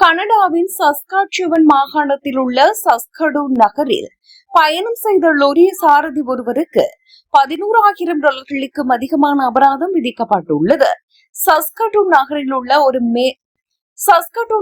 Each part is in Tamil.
கனடாவின் சஸ்காட்சுவன் மாகாணத்தில் உள்ள சஸ்கடூன் நகரில் பயணம் செய்த லொரி சாரதி ஒருவருக்கு $11,000 அதிகமான அபராதம் விதிக்கப்பட்டுள்ளது. சஸ்கடூன்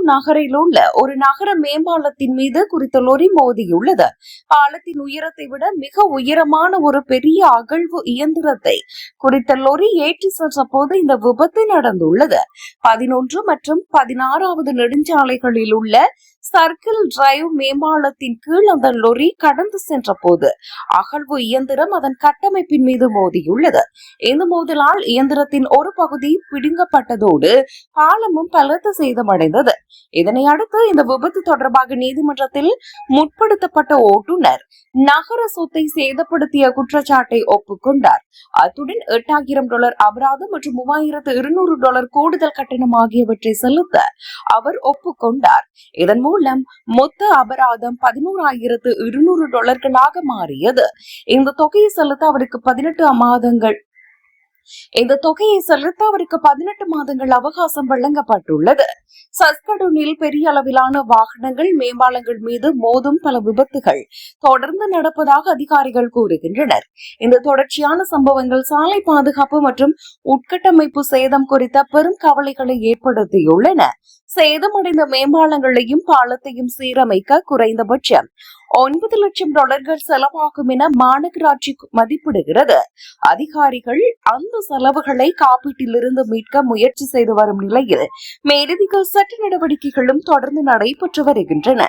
நகரில் உள்ள ஒரு நகர மேம்பாலத்தின் மீது குறித்த லொரி மோதியுள்ளது. பாலத்தின் உயரத்தை விட மிக உயரமான ஒரு பெரிய அகழ்வு இயந்திரத்தை குறித்த லொரி ஏற்றி சென்ற போது இந்த விபத்து நடந்துள்ளது. 11 மற்றும் 16வது நெடுஞ்சாலைகளில் உள்ள சர்க்கிள் டிரைவ் மேம்பாலத்தின் கீழ் அந்த லொரி கடந்து சென்ற போது அகழ்வு இயந்திரம் அதன் கட்டமைப்பின் மீது மோதியுள்ளது. இந்த மோதலால் இயந்திரத்தின் ஒரு பகுதி பிடுங்கப்பட்டதோடு பாலமும் பலத்த சேதமடைந்தது. இதனை அடுத்து இந்த விபத்து தொடர்பாக நீதிமன்றத்தில் முற்படுத்தப்பட்ட ஓட்டுநர் நகர சொத்தை சேதப்படுத்திய குற்றச்சாட்டை ஒப்புக்கொண்டார். அத்துடன் $8,000 அபராதம் மற்றும் $3,200 கூடுதல் கட்டணம் ஆகியவற்றை செலுத்த அவர் ஒப்புக்கொண்டார். இதன் மூலம் மொத்த அபராதம் $11,200 மாறியது. இந்த தொகையை செலுத்த அவருக்கு 18 மாதங்கள் அவகாசம் வழங்கப்பட்டுள்ளது. சஸ்கடூனில் பெரிய அளவிலான வாகனங்கள் மேம்பாலங்கள் மீது மோதும் பல விபத்துகள் தொடர்ந்து நடப்பதாக அதிகாரிகள் கூறுகின்றனர். இந்த தொடர்ச்சியான சம்பவங்கள் சாலை பாதுகாப்பு மற்றும் உட்கட்டமைப்பு சேதம் குறித்த பெரும் கவலைகளை ஏற்படுத்தியுள்ளன. சேதமடைந்த மேம்பாலங்களையும் பாலத்தையும் சீரமைக்க குறைந்தபட்சம் $9 லட்சம் செலவாகும் என மாநகராட்சி மதிப்பிடுகிறது. அதிகாரிகள் அந்த செலவுகளை காப்பீட்டிலிருந்து மீட்க முயற்சி செய்து வரும் நிலையில் மேலதிக சட்ட நடவடிக்கைகளும் தொடர்ந்து நடைபெற்று வருகின்றன.